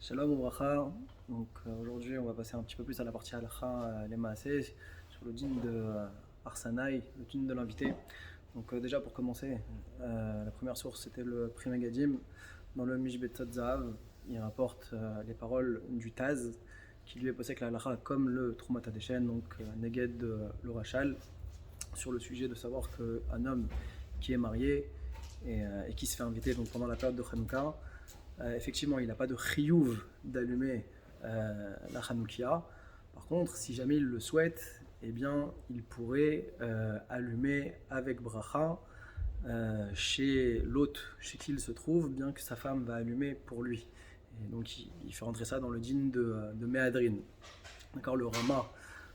Shalom Ouvracha. Donc aujourd'hui, on va passer un petit peu plus à la partie halakha, les maaseh, sur le dîn de Arsanaï, le dîn de l'invité. Donc déjà pour commencer, la première source c'était le Pri Megadim dans le Mishbetzot Zahav. Il rapporte les paroles du Taz qui lui est possède la halakha comme le Trumat Hadeshen, donc Neged le Rachal, sur le sujet de savoir qu'un homme qui est marié et qui se fait inviter donc, pendant la période de Hanouka, effectivement, il n'a pas de chiyuv d'allumer la Hanoukia. Par contre, si jamais il le souhaite, eh bien, il pourrait allumer avec bracha chez l'hôte chez qui il se trouve, bien que sa femme va allumer pour lui. Et donc, il fait rentrer ça dans le din de Mehadrin. D'accord, le Rama,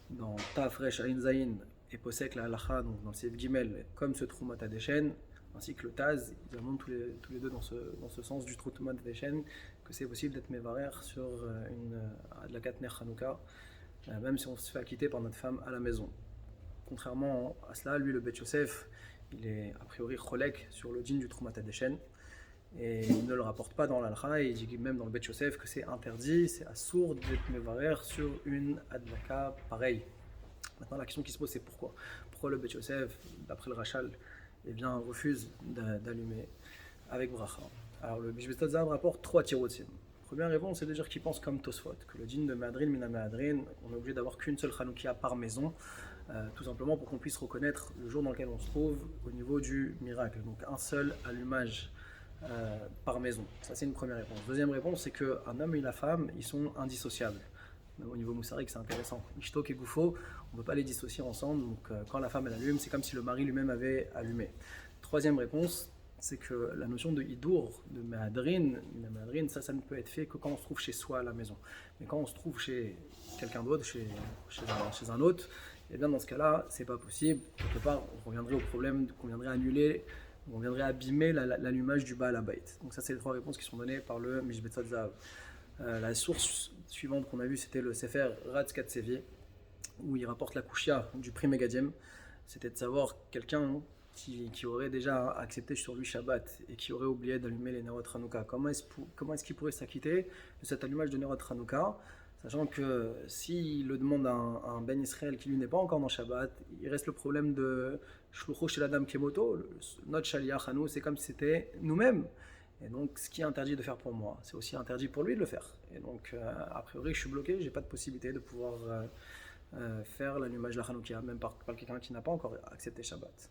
dans Tafresh Ain Zain, et Posek la halacha, donc dans le Seif Gimel, comme ce Trumat Hadeshen, ainsi que le Taz, ils montrent tous les deux dans ce sens du Trumat Hadeshen, que c'est possible d'être mévarer sur une Adlakat Ner Hanouka, même si on se fait acquitter par notre femme à la maison. Contrairement à cela, lui, le Bet Yosef, il est a priori cholek sur le djinn du Trumat Hadeshen, et il ne le rapporte pas dans l'Alcha, et il dit même dans le Bet Yosef que c'est interdit, c'est assourd d'être mévarer sur une Adlaka pareille. Maintenant, la question qui se pose, c'est pourquoi le Bet Yosef, d'après le Rachal, eh bien, refuse d'allumer avec bracha. Alors, le Mishbetzot Zahav rapporte trois tirotim. Première réponse, c'est de dire qu'il pense comme Tosfot, que le dîn de Mehadrin, Mina Mehadrin, on est obligé d'avoir qu'une seule Hanoukia par maison, tout simplement pour qu'on puisse reconnaître le jour dans lequel on se trouve au niveau du miracle. Donc, un seul allumage par maison. Ça, c'est une première réponse. Deuxième réponse, c'est qu'un homme et la femme, ils sont indissociables. Même au niveau moussarique, c'est intéressant. Ishtok et Goufo, on ne peut pas les dissocier ensemble. Donc, quand la femme elle allume, c'est comme si le mari lui-même avait allumé. Troisième réponse, c'est que la notion de Hidour, de Mehadrin, ça ne peut être fait que quand on se trouve chez soi à la maison. Mais quand on se trouve chez quelqu'un d'autre, chez un autre, et bien dans ce cas-là, c'est pas possible. Quelque part, on reviendrait au problème qu'on viendrait annuler, on viendrait abîmer l'allumage du Baal Habayit. Donc ça, c'est les trois réponses qui sont données par le Mishbetzot Zahav. La source suivante qu'on a vue, c'était le Sefer Ratz Katsevi, où il rapporte la Kushia du Pri Megadim. C'était de savoir quelqu'un qui aurait déjà accepté sur lui Shabbat et qui aurait oublié d'allumer les Nerot Hanouka. Comment est-ce qu'il pourrait s'acquitter de cet allumage de Nerot Hanouka, sachant que s'il le demande à un Ben Israël qui lui n'est pas encore dans Shabbat, il reste le problème de Shlucho chez la dame Kemoto, notre Shaliach à nous, c'est comme si c'était nous-mêmes. Et donc, ce qui est interdit de faire pour moi, c'est aussi interdit pour lui de le faire. Et donc, a priori, je suis bloqué, j'ai pas de possibilité de pouvoir faire l'allumage de la Hanoukia, même par quelqu'un qui n'a pas encore accepté Shabbat.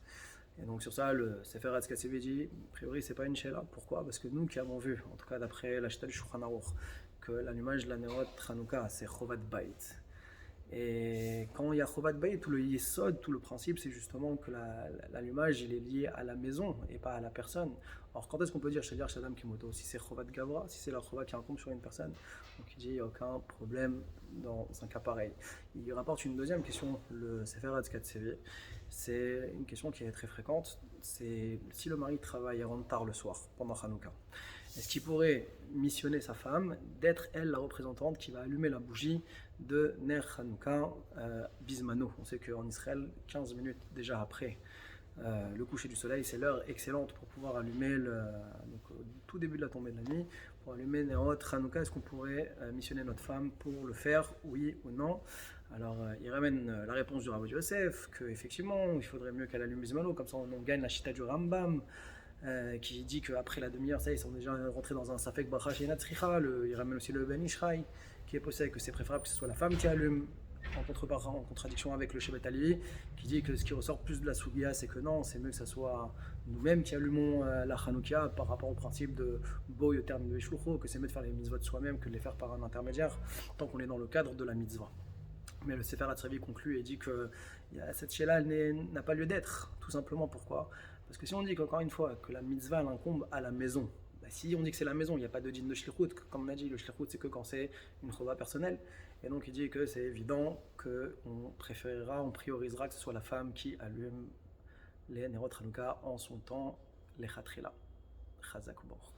Et donc, sur ça, le Sefer Hatz Katsevi dit, a priori, c'est pas une Sheila. Pourquoi ? Parce que nous qui avons vu, en tout cas d'après la Shita du Shulchan Aruch, que l'allumage de la Nerot Hanouka, c'est Chovat Bait. Et quand il y a Chovat Bayit, tout le Yesod, tout le principe, c'est justement que l'allumage il est lié à la maison et pas à la personne. Alors quand est-ce qu'on peut dire Shadir Shadam Kimoto? Si c'est Chovat Gavra, si c'est la Chovat qui incombe sur une personne, donc il dit il n'y a aucun problème dans un cas pareil. Il rapporte une deuxième question, le Sefer Hatz Katsevi. C'est une question qui est très fréquente, c'est si le mari travaille et rentre tard le soir, pendant Hanouka. Est-ce qu'il pourrait missionner sa femme d'être elle la représentante qui va allumer la bougie de Ner Hanouka Bismano? On sait qu'en Israël, 15 minutes déjà après le coucher du soleil, c'est l'heure excellente pour pouvoir allumer, donc, au tout début de la tombée de la nuit, pour allumer Nerot Hanouka. Est-ce qu'on pourrait missionner notre femme pour le faire, oui ou non? Alors, il ramène la réponse du Rav Yosef, qu'effectivement, il faudrait mieux qu'elle allume Bismano, comme ça on gagne la chita du Rambam. Qui dit qu'après la demi-heure, ça, ils sont déjà rentrés dans un Safek Bracha chez Natsricha. Il ramène aussi le Ben Ishraï, qui est possède que c'est préférable que ce soit la femme qui allume, en contradiction avec le Shevet Halevi, qui dit que ce qui ressort plus de la Sougia, c'est que non, c'est mieux que ce soit nous-mêmes qui allumons la Hanoukia par rapport au principe de Boy au terme de Shlucho, que c'est mieux de faire les mitzvot soi-même que de les faire par un intermédiaire, tant qu'on est dans le cadre de la mitzvah. Mais le Sefer Hatzavi conclut et dit que cette Sheila n'a pas lieu d'être, tout simplement. Pourquoi ? Parce que si on dit qu'encore une fois que la mitzvah incombe à la maison, si on dit que c'est la maison, il n'y a pas de din de shlichut, comme on a dit, le shlichut c'est que quand c'est une chova personnelle, et donc il dit que c'est évident qu'on priorisera que ce soit la femme qui allume les Nerot Hanouka en son temps, les Chatrila. Chazak Uborch.